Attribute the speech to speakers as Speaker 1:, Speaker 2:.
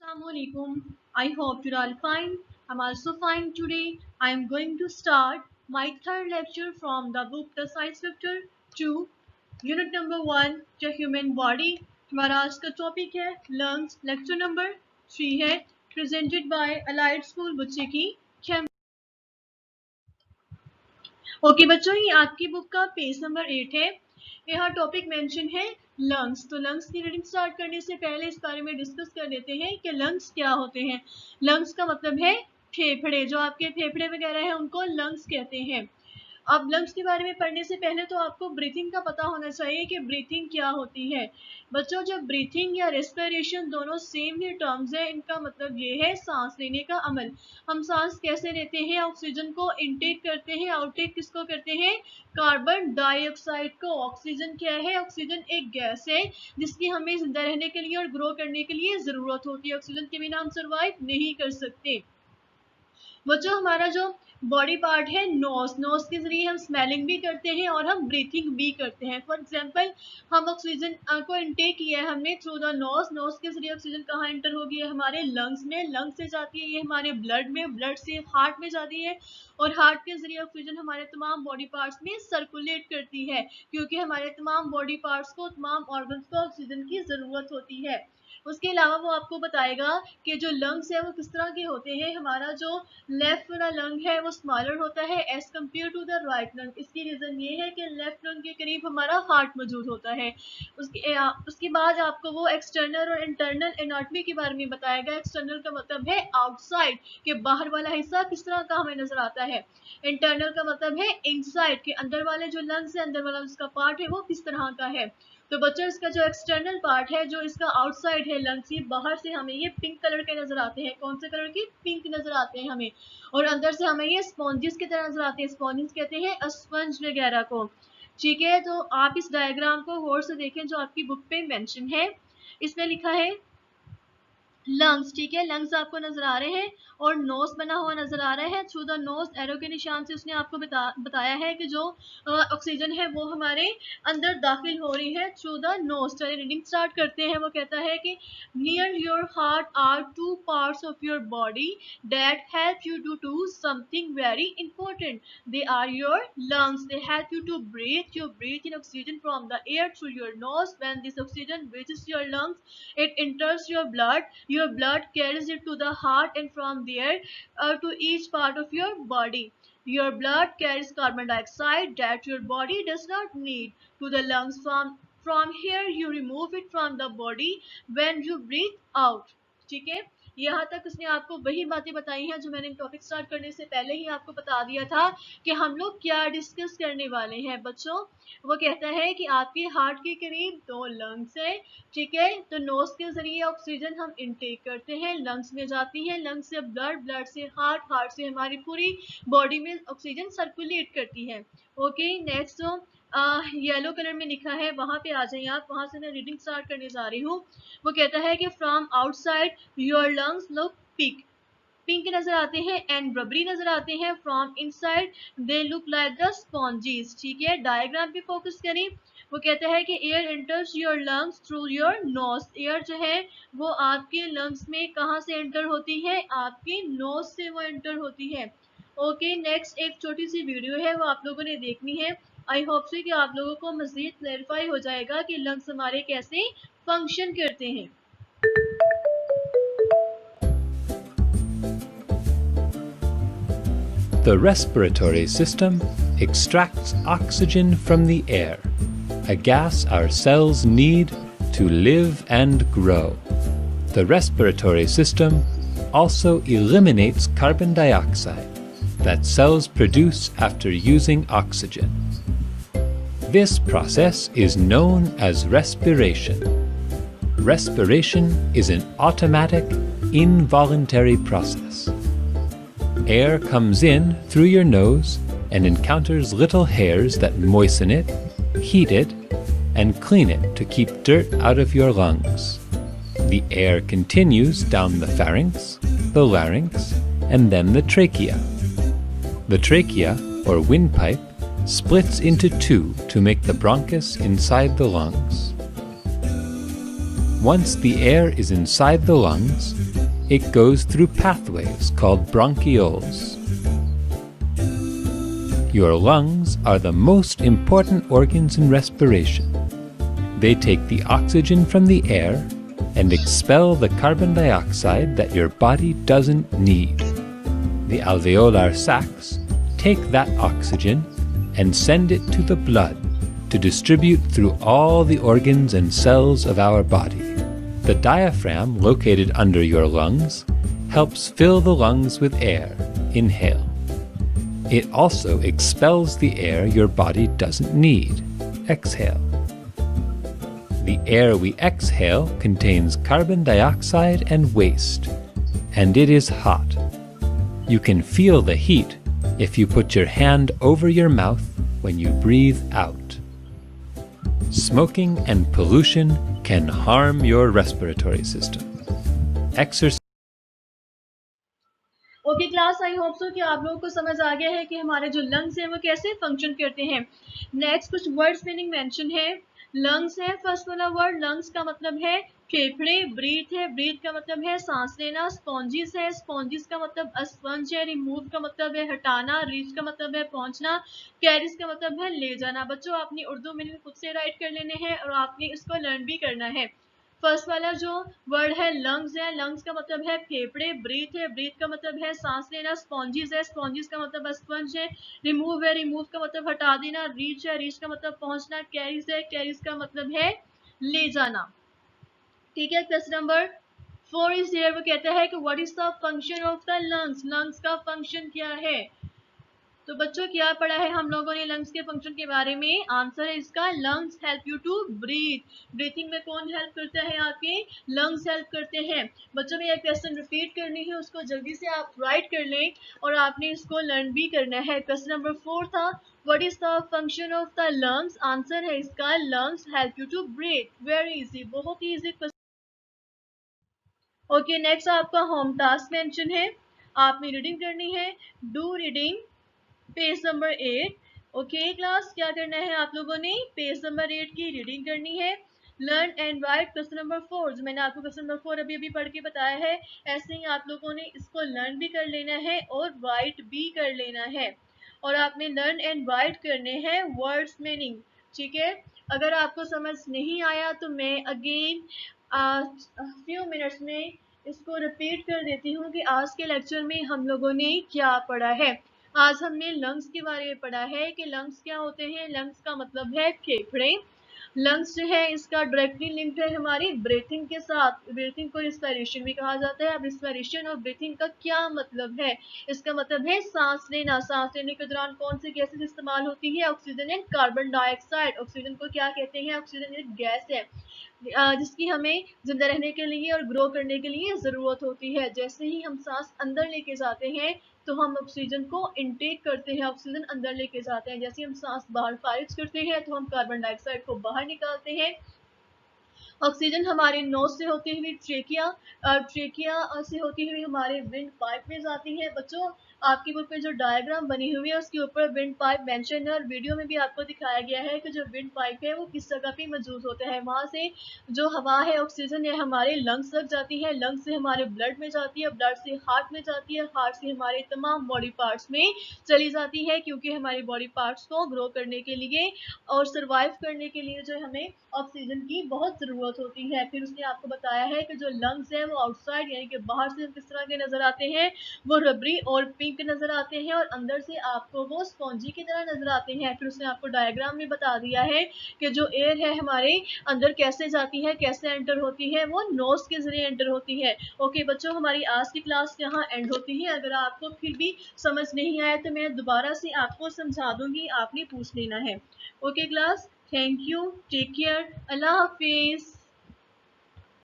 Speaker 1: Assalamualaikum. I hope you're all fine. I'm also fine today. I am going to start my third lecture from the book The Science Factor 2, Unit number 1, The Human Body. हमारा आज का topic है lungs, lecture number 3 है, presented by allied school बच्चे की Khem. Okay बच्चों, ये आपकी बुक का पेज नंबर 8 है। यहाँ टॉपिक मेंशन है लंग्स। तो लंग्स की रीडिंग स्टार्ट करने से पहले इस बारे में डिस्कस कर लेते हैं कि लंग्स क्या होते हैं। लंग्स का मतलब है फेफड़े। जो आपके फेफड़े वगैरह हैं उनको लंग्स कहते हैं। अब लंग्स के बारे में पढ़ने से पहले तो आपको ब्रीथिंग का पता होना चाहिए कि ब्रीथिंग क्या होती है। बच्चों, जब ब्रीथिंग या रेस्पिरेशन दोनों सेम ही टर्म्स है, इनका मतलब ये है सांस लेने का अमल। हम सांस कैसे लेते हैं? ऑक्सीजन को इनटेक करते हैं, आउटटेक किसको करते हैं? कार्बन डाइऑक्साइड को। ऑक्सीजन क्या है? ऑक्सीजन एक गैस है जिसकी हमें जिंदा रहने के लिए और ग्रो करने के लिए जरूरत होती है। ऑक्सीजन के बिना हम सर्वाइव नहीं कर सकते। बच्चों, हमारा जो बॉडी पार्ट है नोज, नोज के जरिए हम स्मेलिंग भी करते हैं और हम ब्रीथिंग भी करते हैं। फॉर एग्जांपल, हम ऑक्सीजन को इनटेक किया है हमने थ्रू द नोज, नोज के जरिए ऑक्सीजन कहाँ एंटर होगी? हमारे लंग्स में, लंग्स से जाती है ये हमारे ब्लड में, ब्लड से हार्ट में जाती है और हार्ट के जरिए ऑक्सीजन हमारे तमाम बॉडी पार्ट्स में सर्कुलेट करती है, क्योंकि हमारे तमाम बॉडी पार्ट्स को, तमाम ऑर्गन्स को ऑक्सीजन की जरूरत होती है। उसके अलावा वो आपको बताएगा कि जो लंग्स है वो किस तरह के होते हैं। हमारा जो लेफ्ट वाला लंग है वो स्मॉलर होता है as compared to the right lung. इसकी रीजन ये है कि लेफ्ट लंग के करीब हमारा हार्ट मौजूद होता है। उसके बाद आपको वो एक्सटर्नल और इंटरनल एनाटॉमी के बारे में बताएगा। एक्सटर्नल का मतलब है आउटसाइड, के बाहर वाला हिस्सा किस तरह का हमें नजर आता है। इंटरनल का मतलब है इनसाइड, के अंदर वाले जो लंग्स है, अंदर वाला उसका पार्ट है वो किस तरह का है। तो बच्चों, इसका जो एक्सटर्नल पार्ट है, जो इसका आउटसाइड है लंग्स की, बाहर से हमें ये पिंक कलर के नजर आते हैं। कौन से कलर के? पिंक नजर आते हैं हमें। और अंदर से हमें ये स्पॉन्जेस की तरह नजर आते हैं। स्पॉन्जेस कहते हैं स्पंज वगैरह को। ठीक है, तो आप इस डायग्राम को गौर से देखें जो आपकी बुक पे मेंशन है। इसमें लिखा है लंग्स। ठीक है, लंग्स आपको नजर आ रहे हैं और नोज बना हुआ नजर आ रहा है। थ्रू द नोज एरो के निशान से उसने आपको बताया है कि जो ऑक्सीजन है वो हमारे अंदर दाखिल हो रही है थ्रू द नोज। चलिए रीडिंग स्टार्ट करते हैं। वो कहता है कि near your heart are two parts of your body that help you to do something very important. They are your lungs. They help you to breathe. You breathe in oxygen from the air through your nose. When this oxygen reaches your lungs, it enters your blood. Your blood carries it to the heart and from there to each part of your body. Your blood carries carbon dioxide that your body does not need to the lungs. From here you remove it from the body when you breathe out. ठीक है, यहाँ तक उसने आपको वही बातें बताई हैं जो मैंने टॉपिक स्टार्ट करने से पहले ही आपको बता दिया था कि हम लोग क्या डिस्कस करने वाले हैं। बच्चों, वो कहता है कि आपके हार्ट के करीब 2 लंग्स है। ठीक है, तो नोज के जरिए ऑक्सीजन हम इनटेक करते हैं, लंग्स में जाती है, लंग्स से ब्लड, ब्लड से हार्ट, हार्ट से हमारी पूरी बॉडी में ऑक्सीजन सर्कुलेट करती है। ओके, नेक्स्ट येलो कलर में लिखा है, वहां पे आ जाइए आप। वहां से मैं रीडिंग स्टार्ट करने जा रही हूँ। वो कहता है कि from outside your lungs look pink, pink नजर आते हैं एंड रबरी नजर आते हैं। From inside they look like the sponges. ठीक है, डायग्राम पे फोकस करें। वो कहता है कि air enters your lungs through your nose. Air जो है वो आपके लंग्स में कहाँ से एंटर होती है? आपके नोज से वो एंटर होती है। ओके, नेक्स्ट एक छोटी सी वीडियो है, वो आप लोगों ने देखनी है। आई होप से कि आप लोगों को मजीद क्लैरिफाई हो जाएगा कि लंग्स हमारे कैसे फंक्शन करते हैं।
Speaker 2: The respiratory system extracts oxygen from the air, a gas our cells need to live and grow. The respiratory system also eliminates carbon dioxide that cells produce after using oxygen. This process is known as respiration. Respiration is an automatic, involuntary process. Air comes in through your nose and encounters little hairs that moisten it, heat it, and clean it to keep dirt out of your lungs. The air continues down the pharynx, the larynx, and then the trachea. The trachea, or windpipe, splits into 2 to make the bronchus inside the lungs. Once the air is inside the lungs, It goes through pathways called bronchioles. Your lungs are the most important organs in respiration. They take the oxygen from the air and expel the carbon dioxide that your body doesn't need. The alveolar sacs take that oxygen and send it to the blood to distribute through all the organs and cells of our body. The diaphragm located under your lungs helps fill the lungs with air. Inhale. It also expels the air your body doesn't need. Exhale. The air we exhale contains carbon dioxide and waste, and it is hot. You can feel the heat if you put your hand over your mouth when you breathe out. Smoking and pollution can harm your respiratory system. Exercise.
Speaker 1: Okay class, I hope so कि आप लोगों को समझ आ गया है कि हमारे जो लंग्स हैं वो कैसे फंक्शन करते हैं। नेक्स्ट कुछ वर्ड्स मीनिंग मेंशन है। लंग्स है फर्स्ट वाला वर्ड, लंग्स का मतलब है फेफड़े। ब्रीथ है, ब्रीथ का मतलब है सांस लेना। स्पॉन्जिस है, स्पॉन्जिस का मतलब स्पंज है। रिमूव का मतलब है हटाना। रीच का मतलब है पहुंचना। कैरीज का मतलब है ले जाना। बच्चों आपने उर्दू मीनिंग खुद से राइट कर लेने हैं और आपने इसको लर्न भी करना है। फर्स्ट वाला जो वर्ड है लंग्स है, लंग्स का मतलब है फेफड़े। ब्रीथ है, ब्रीथ का मतलब है सांस लेना। स्पॉन्जिस है, स्पॉन्जिस का मतलब स्पंज है। रिमूव है, रिमूव का मतलब हटा देना। रीच है, रीच का मतलब पहुंचना। कैरीज है, कैरीज का मतलब है ले जाना। ठीक है, क्वेश्चन नंबर 4 इज हियर। वो कहता है कि what is the function of the lungs, lungs का फंक्शन क्या है। तो बच्चों क्या पढ़ा है हम लोगों ने लंग्स के फंक्शन के बारे में। आंसर है इसका lungs help you to breathe. Breathing में कौन हेल्प करता है, आपके लंग्स हेल्प करते हैं। बच्चों में यह क्वेश्चन रिपीट करनी है, उसको जल्दी से आप राइट कर लें और आपने इसको लर्न भी करना है। क्वेश्चन नंबर 4 था what is the function of the lungs. Answer है इसका lungs help you to breathe. Very easy, बहुत ही इजी क्वेश्चन। ओके नेक्स्ट आपका होम टास्क मेंशन है, आपने रीडिंग करनी है। Do reading page number 8। Okay class, क्या करना है आप लोगों ने, पेज नंबर 8 की रीडिंग करनी है। Learn and right question number 4, जो मैंने आपको क्वेश्चन नंबर 4 अभी पढ़ के बताया है, ऐसे ही आप लोगों ने इसको लर्न भी कर लेना है और राइट भी कर लेना है। और आपने लर्न एंड राइट करने हैं वर्ड्स मीनिंग। ठीक है, अगर आपको समझ नहीं आया तो मैं अगेन फ्यू मिनट्स में इसको रिपीट कर देती हूँ कि आज के लेक्चर में हम लोगों ने क्या पढ़ा है। आज हमने लंग्स के बारे में पढ़ा है कि लंग्स क्या होते हैं। लंग्स का मतलब है फेफड़े। लंग्स जो है इसका डायरेक्टली लिंक्ड है हमारी ब्रीथिंग के साथ। ब्रीथिंग को रिस्पिरेशन भी कहा जाता है। अब रिस्पिरेशन और ब्रीथिंग का क्या मतलब है, इसका मतलब है सांस लेना। सांस लेने के दौरान कौन सी गैसेस इस्तेमाल होती है, oxygen and carbon dioxide. Oxygen को क्या कहते हैं, ऑक्सीजन एक गैस है जिसकी हमें जिंदा रहने के लिए और ग्रो करने के लिए ज़रूरत होती है। जैसे ही हम सांस अंदर लेके जाते हैं तो हम ऑक्सीजन को इनटेक करते हैं, ऑक्सीजन अंदर लेके जाते हैं। जैसे हम सांस बाहर खारिज करते हैं तो हम कार्बन डाइऑक्साइड को बाहर निकालते हैं। ऑक्सीजन हमारे नोज से होती हुई ट्रेकिया से होती हुई हमारे विंड पाइप में जाती है। बच्चों आपकी बुक में जो डायग्राम बनी हुई है उसके ऊपर विंड पाइप मेंशन है और वीडियो में भी आपको दिखाया गया है कि जो विंड पाइप है वो किस जगह पे मौजूद होता है। वहां से जो हवा है, ऑक्सीजन है, हमारे लंग्स तक जाती है, लंग्स से हमारे ब्लड में जाती है, ब्लड से हार्ट में जाती है, हार्ट से हमारे तमाम बॉडी पार्ट्स में चली जाती है, क्योंकि हमारी बॉडी पार्ट्स को ग्रो करने के लिए और सर्वाइव करने के लिए जो हमें ऑक्सीजन की बहुत ज़रूरत होती है। फिर उसने आपको बताया है कि जो लंग्स हैं वो आउटसाइड यानी कि बाहर से किस तरह के नज़र आते हैं, वो रबरी और पिंक नज़र आते हैं और अंदर से आपको वो स्पॉन्जी की तरह नज़र आते हैं। फिर उसने आपको डायग्राम में बता दिया है कि जो एयर है हमारे अंदर कैसे जाती है, कैसे एंटर होती है, वो नोज के जरिए एंटर होती है। ओके बच्चों, हमारी आज की क्लास यहाँ एंड होती है। अगर आपको फिर भी समझ नहीं आया तो मैं दोबारा से आपको समझा दूंगी, आपने पूछ लेना है। Okay class, thank you, take care, अल्लाह हाफिज।